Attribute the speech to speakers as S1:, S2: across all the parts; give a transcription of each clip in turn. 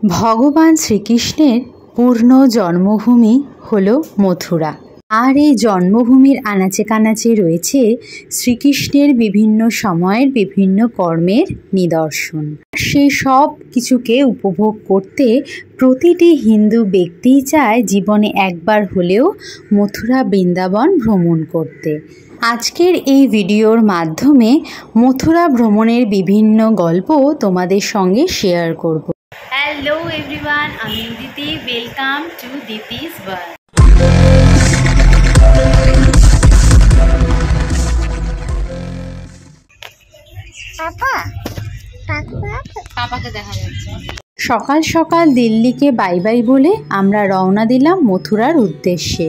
S1: ভগবান শ্রীকৃষ্ণের পূর্ণ জন্মভূমি হলো মথুরা। আর এই জন্মভূমির আনাচে কানাচে রয়েছে শ্রীকৃষ্ণের বিভিন্ন সময়ের বিভিন্ন কর্মের নিদর্শন। সেই সব কিছুকে উপভোগ করতে প্রতিটি হিন্দু ব্যক্তিই চায় জীবনে একবার হলেও মথুরা বৃন্দাবন ভ্রমণ করতে। আজকের এই ভিডিওর মাধ্যমে মথুরা ভ্রমণের বিভিন্ন গল্প তোমাদের সঙ্গে শেয়ার করব।
S2: হ্যালো এভরিওয়ান, আমি Diti. Welcome to Diti's world. পাপাকে দেখা যাচ্ছে।
S1: সকাল সকাল দিল্লিকে বাই বাই বলে আমরা রওনা দিলাম মথুরার উদ্দেশ্যে।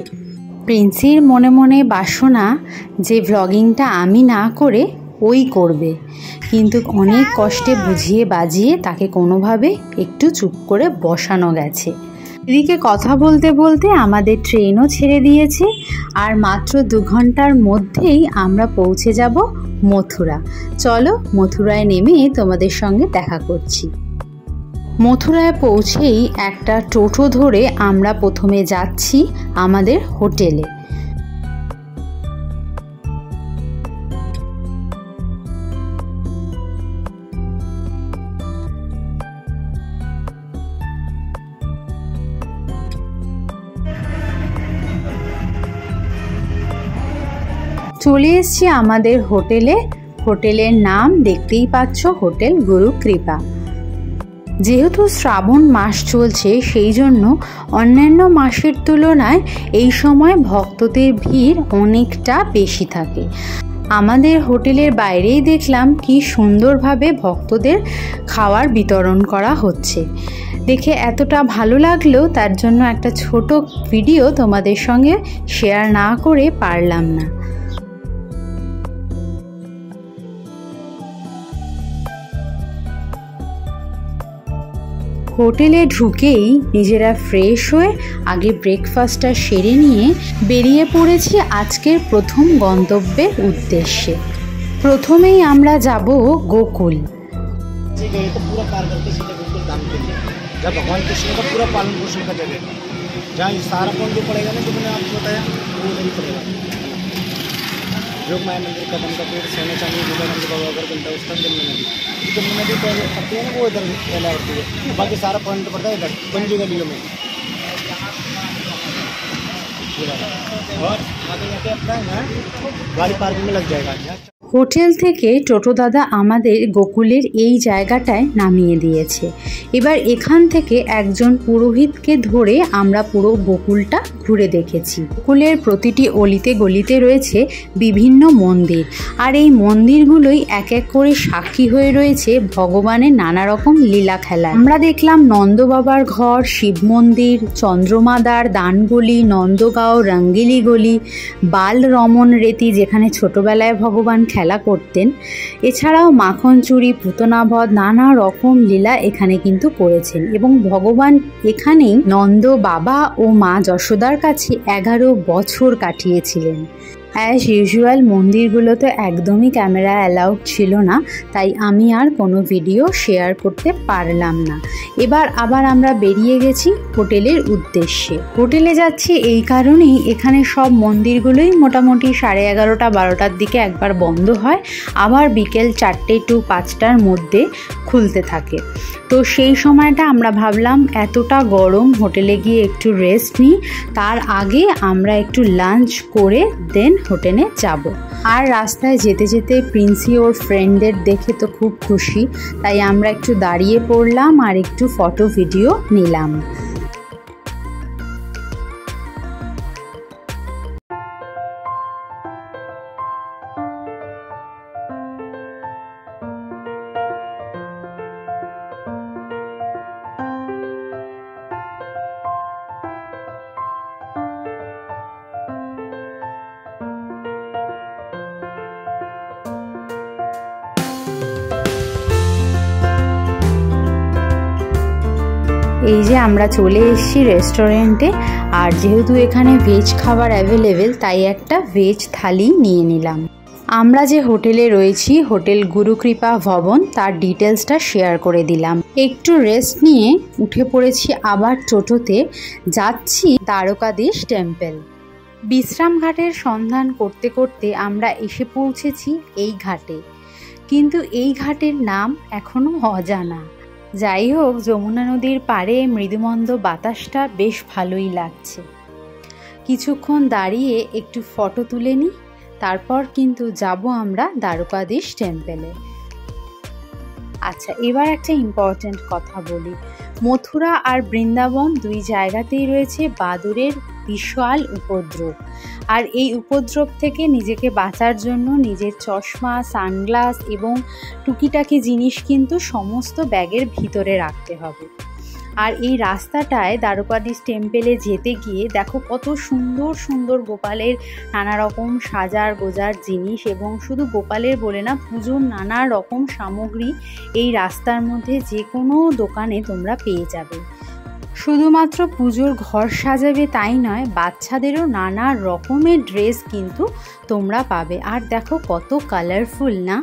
S1: প্রিন্সির মনে মনে বাসনা যে ভ্লগিংটা আমি না করে ওই করবে, কিন্তু অনেক কষ্টে বুঝিয়ে বাজিয়ে তাকে কোনোভাবে একটু চুপ করে বসানো গেছে। এদিকে কথা বলতে বলতে আমাদের ট্রেনও ছেড়ে দিয়েছে, আর মাত্র 2 ঘন্টার মধ্যেই আমরা পৌঁছে যাব মথুরা। চলো মথুরায় নেমে তোমাদের সঙ্গে দেখা করছি। মথুরায় পৌঁছেই একটা টোটো ধরে আমরা প্রথমে যাচ্ছি আমাদের হোটেলে। চলে এসেছি আমাদের হোটেলে। হোটেলের নাম দেখতেই পাচ্ছ, হোটেল গুরু কৃপা। যেহেতু শ্রাবণ মাস চলছে, সেই জন্য অন্যান্য মাসের তুলনায় এই সময় ভক্তদের ভিড় অনেকটা বেশি থাকে। আমাদের হোটেলের বাইরেই দেখলাম কি সুন্দরভাবে ভক্তদের খাওয়ার বিতরণ করা হচ্ছে। দেখে এতটা ভালো লাগলো, তার জন্য একটা ছোট ভিডিও তোমাদের সঙ্গে শেয়ার না করে পারলাম না। হোটেলে ঢুকেই নিজেরা ফ্রেশ হয়ে আগে ব্রেকফাস্টটা সেরে নিয়ে বেরিয়ে পড়েছি আজকের প্রথম গন্তব্যের উদ্দেশ্যে। প্রথমেই আমরা যাব গোকুল।
S3: योग माया मंदिर कदम का पेड़ सोने चांदी विवेकानंद बाबा अगर घंटा उस टाइम जमुना नदी पड़ती है ना, वो इधर फैला होती है। बाकी सारा पॉइंट पड़ता है इधर पंजी गलियों में। और आगे जाके अपना है गाड़ी पार्किंग में लग जाएगा।
S1: হোটেল থেকে টোটো দাদা আমাদের গোকুলের এই জায়গাটায় নামিয়ে দিয়েছে। এবার এখান থেকে একজন পুরোহিতকে ধরে আমরা পুরো গোকুলটা ঘুরে দেখেছি। গোকুলের প্রতিটি অলিতে গলিতে রয়েছে বিভিন্ন মন্দির, আর এই মন্দিরগুলোই এক এক করে সাক্ষী হয়ে রয়েছে ভগবানের নানা রকম লীলা খেলা। আমরা দেখলাম নন্দ বাবার ঘর, শিব মন্দির, চন্দ্রমাদার দানগলি, নন্দগাঁও, রঙ্গিলি গলি, বাল রমন রেতি যেখানে ছোটবেলায় ভগবান খেলা করতেন। এছাড়াও মাখন চুরি, পুতনাবধ, নানা রকম লীলা এখানে কিন্তু করেছেন। এবং ভগবান এখানেই নন্দ বাবা ও মা যশোদার কাছে 11 বছর কাটিয়েছিলেন। অ্যাজ ইউজুয়াল মন্দিরগুলোতে একদমই ক্যামেরা অ্যালাউড ছিল না, তাই আমি আর কোনো ভিডিও শেয়ার করতে পারলাম না। এবার আবার আমরা বেরিয়ে গেছি হোটেলের উদ্দেশ্যে। হোটেলে যাচ্ছি এই কারণেই, এখানে সব মন্দিরগুলোই মোটামুটি 11:30-12টার দিকে একবার বন্ধ হয়, আবার বিকেল 4টে টু 5টার মধ্যে খুলতে থাকে। তো সেই সময়টা আমরা ভাবলাম এতটা গরম, হোটেলে গিয়ে একটু রেস্ট নিই, তার আগে আমরা একটু লাঞ্চ করে দেন হোটেলে যাব। আর রাস্তায় যেতে যেতে প্রিন্সি ওর ফ্রেন্ডদের দেখে তো খুব খুশি, তাই আমরা একটু দাঁড়িয়ে পড়লাম আর একটু ফটো ভিডিও নিলাম। এই যে আমরা চলে এসেছি রেস্টুরেন্টে, আর যেহেতু এখানে ভেজ খাবার অ্যাভেলেবেল, তাই একটা ভেজ থালি নিয়ে নিলাম। আমরা যে হোটেলে রয়েছি, হোটেল গুরুকৃপা ভবন, তার ডিটেলসটা শেয়ার করে দিলাম। একটু রেস্ট নিয়ে উঠে পড়েছি আবার টোটোতে, যাচ্ছি দ্বারকাধীশ টেম্পল। বিশ্রাম ঘাটের সন্ধান করতে করতে আমরা এসে পৌঁছেছি এই ঘাটে, কিন্তু এই ঘাটের নাম এখনও অজানা। যাই হোক, যমুনা নদীর পাড়ে মৃদুমন্দ বাতাসটা বেশ ভালোই লাগছে। কিছুক্ষণ দাঁড়িয়ে একটু ফটো তুলে নিই, তারপর কিন্তু যাব আমরা দ্বারকাধীশ টেম্পলে। আচ্ছা, এবার একটা ইম্পর্ট্যান্ট কথা বলি। মথুরা আর বৃন্দাবন দুই জায়গাতেই রয়েছে বাদুড়ের বিশাল উপদ্রব, আর এই উপদ্রব থেকে নিজেকে বাঁচার জন্য নিজের চশমা, সানগ্লাস এবং টুকিটাকি জিনিস কিন্তু সমস্ত ব্যাগের ভিতরে রাখতে হবে। আর এই রাস্তাটায় দ্বারকাধীশ টেম্পলে যেতে গিয়ে দেখো কত সুন্দর সুন্দর গোপালের নানা রকম সাজার গোজার জিনিস, এবং শুধু গোপালের বলে না, পুজোর নানা রকম সামগ্রী এই রাস্তার মধ্যে যে কোনো দোকানে তোমরা পেয়ে যাবে। শুধুমাত্র পুজোর ঘর সাজাবে তাই নয়, বাচ্চাদেরও নানা রকমের ড্রেস কিন্তু তোমরা পাবে। আর দেখো কত কালারফুল না।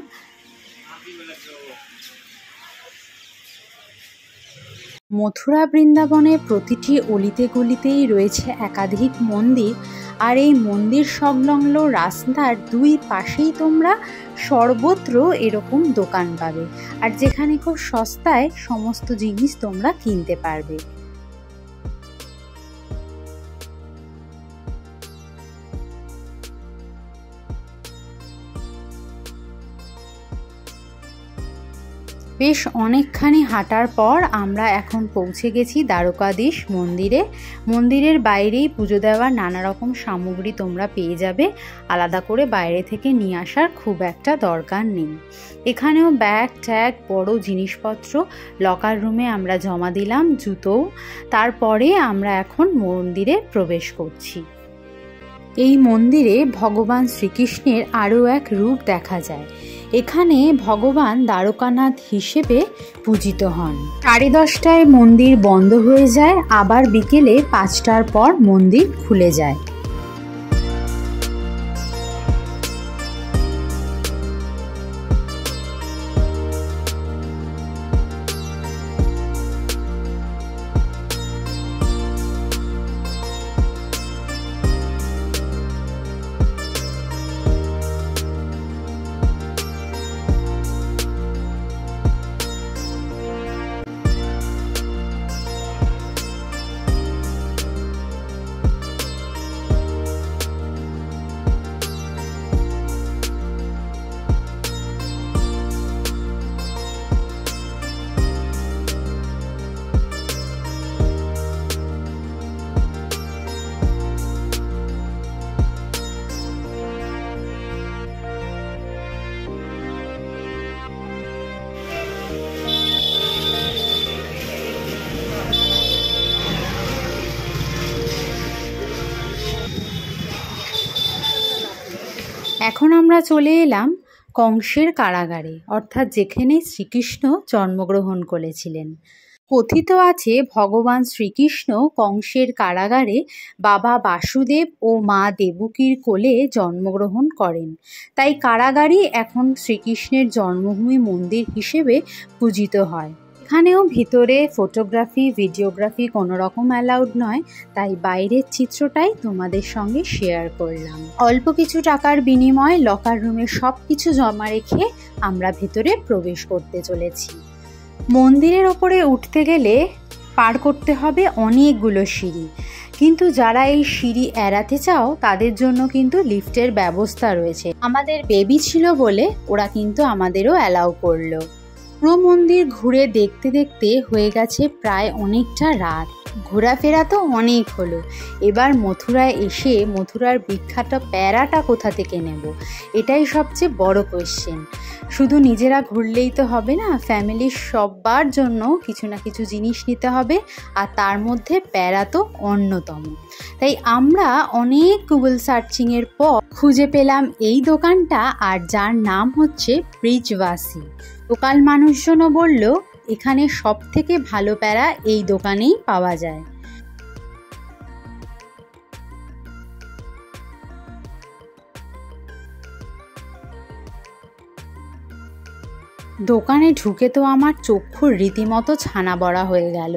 S1: মথুরা বৃন্দাবনে প্রতিটি অলিতে গলিতেই রয়েছে একাধিক মন্দির, আর এই মন্দির সংলগ্ন রাস্তার দুই পাশেই তোমরা সর্বত্র এরকম দোকান পাবে, আর যেখানে খুব সস্তায় সমস্ত জিনিস তোমরা কিনতে পারবে। বেশ অনেকখানি হাঁটার পর আমরা এখন পৌঁছে গেছি দ্বারকাধীশ মন্দিরে। মন্দিরের বাইরেই পুজো দেওয়ার নানা রকম সামগ্রী তোমরা পেয়ে যাবে, আলাদা করে বাইরে থেকে নিয়ে আসার খুব একটা দরকার নেই। এখানেও ব্যাগ ট্যাগ, বড় জিনিসপত্র লকার রুমে আমরা জমা দিলাম, জুতোও। তারপরে আমরা এখন মন্দিরে প্রবেশ করছি। এই মন্দিরে ভগবান শ্রীকৃষ্ণের আরও এক রূপ দেখা যায়। এখানে ভগবান দ্বারকানাথ হিসেবে পূজিত হন। 10:30টায় মন্দির বন্ধ হয়ে যায়, আবার বিকেলে 5টার পর মন্দির খুলে যায়। এখন আমরা চলে এলাম কংসের কারাগারে, অর্থাৎ যেখানে শ্রীকৃষ্ণ জন্মগ্রহণ করেছিলেন। কথিত আছে ভগবান শ্রীকৃষ্ণ কংসের কারাগারে বাবা বাসুদেব ও মা দেবকীর কোলে জন্মগ্রহণ করেন। তাই কারাগারই এখন শ্রীকৃষ্ণের জন্মভূমি মন্দির হিসেবে পূজিত হয়। এখানেও ভিতরে ফটোগ্রাফি, ভিডিওগ্রাফি কোনো রকম অ্যালাউড নয়, তাই বাইরের চিত্রটাই তোমাদের সঙ্গে শেয়ার করলাম। অল্প কিছু টাকার বিনিময়ে লকার রুমে সব কিছু জমা রেখে আমরা ভিতরে প্রবেশ করতে চলেছি। মন্দিরের ওপরে উঠতে গেলে পার করতে হবে অনেকগুলো সিঁড়ি, কিন্তু যারা এই সিঁড়ি এড়াতে চাও তাদের জন্য কিন্তু লিফটের ব্যবস্থা রয়েছে। আমাদের বেবি ছিল বলে ওরা কিন্তু আমাদেরও অ্যালাউ করলো। পুরো মন্দির ঘুরে দেখতে দেখতে হয়ে গেছে প্রায় অনেকটা রাত। ঘোরাফেরা তো অনেক হলো, এবার মথুরায় এসে মথুরার বিখ্যাত প্যারাটা কোথা থেকে নেব, এটাই সবচেয়ে বড় কোয়েশ্চেন। শুধু নিজেরা ঘুরলেই তো হবে না, ফ্যামিলির সবার জন্য কিছু না কিছু জিনিস নিতে হবে, আর তার মধ্যে প্যারা তো অন্যতম। তাই আমরা অনেক গুগল সার্চিংয়ের পর খুঁজে পেলাম এই দোকানটা, আর যার নাম হচ্ছে ব্রিজবাসী। লোকাল মানুষজনও বলল এখানে সব থেকে ভালো প্যারা এই দোকানেই পাওয়া যায়। দোকানে ঢুকে তো আমার চক্ষুর রীতিমতো ছানা বড়া হয়ে গেল।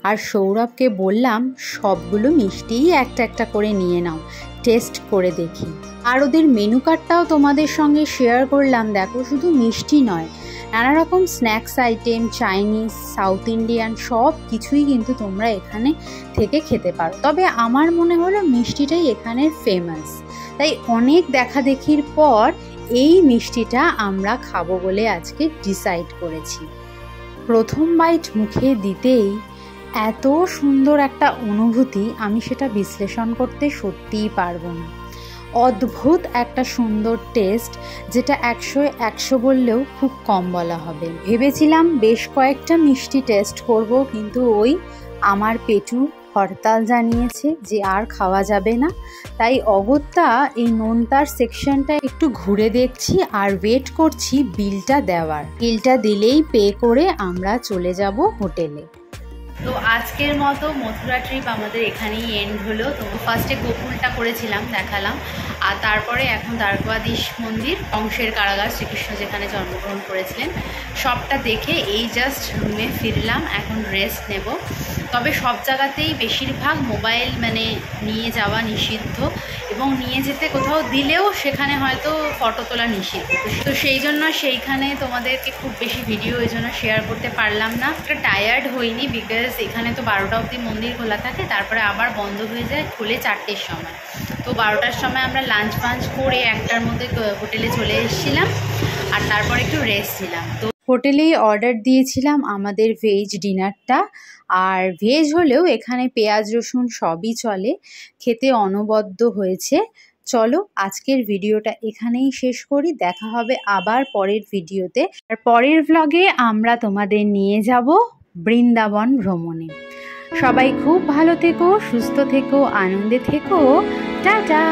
S1: আর সৌরভকে বললাম সবগুলো মিষ্টিই একটা একটা করে নিয়ে নাও, টেস্ট করে দেখি। আর ওদের মেনু কার্ডটাও তোমাদের সঙ্গে শেয়ার করলাম। দেখো, শুধু মিষ্টি নয়, নানা রকম snacks item, Chinese, south Indian সব কিছুই কিন্তু তোমরা এখানে থেকে খেতে পারো। তবে আমার মনে হলো মিষ্টিটাই এখানের ফেমাস, তাই অনেক দেখাদেখির পর এই মিষ্টিটা আমরা খাবো বলে আজকে ডিসাইড করেছি। প্রথম বাইট মুখে দিতেই এত সুন্দর একটা অনুভূতি, আমি সেটা বিশ্লেষণ করতে সত্যিই পারবো না। অদ্ভুত একটা সুন্দর টেস্ট, যেটা 100 বললেও খুব কম বলা হবে। ভেবেছিলাম বেশ কয়েকটা মিষ্টি টেস্ট করব, কিন্তু আমার পেটু হরতাল জানিয়েছে যে আর খাওয়া যাবে না। তাই অগত্যা এই নোনতার সেকশনটা একটু ঘুরে দেখছি আর ওয়েট করছি বিলটা দেওয়ার। বিলটা দিলেই পে করে আমরা চলে যাব হোটেলে।
S2: তো আজকের মতো মথুরা ট্রিপ আমাদের এখানেই এন্ড হলো। তো ফার্স্টে গোকুলটা করেছিলাম, দেখালাম, আর তারপরে এখন দ্বারকাধীশ মন্দির, কংসের কারাগার, শ্রীকৃষ্ণ যেখানে জন্মগ্রহণ করেছিলেন, সবটা দেখে এই জাস্ট রুমে ফিরলাম। এখন রেস্ট নেব। তবে সব জায়গাতেই বেশিরভাগ মোবাইল নিয়ে যাওয়া নিষিদ্ধ, এবং নিয়ে যেতে কোথাও দিলেও সেখানে হয়তো ফটো তোলা নিষিদ্ধ। তো সেই জন্য সেইখানে তোমাদেরকে খুব বেশি ভিডিও এই জন্য শেয়ার করতে পারলাম না। একটা টায়ার্ড হইনি, বিকজ এখানে তো 12টা অবধি মন্দির খোলা থাকে, তারপরে আবার বন্ধ হয়ে যায়, খোলে 4টের সময়। তো 12টার সময় আমরা লাঞ্চ ফাঞ্চ করে 1টার মধ্যে হোটেলে চলে এসেছিলাম, আর তারপরে একটু রেস্ট নিলাম। তো
S1: হোটেলেই অর্ডার দিয়েছিলাম আমাদের ভেজ ডিনারটা, আর ভেজ হলেও এখানে পেঁয়াজ রসুন সবই চলে, খেতে অনবদ্য হয়েছে। চলো আজকের ভিডিওটা এখানেই শেষ করি, দেখা হবে আবার পরের ভিডিওতে। আর পরের ভ্লগে আমরা তোমাদের নিয়ে যাব বৃন্দাবন ভ্রমণে। সবাই খুব ভালো থেকো, সুস্থ থেকো, আনন্দে থেকো। টাটা।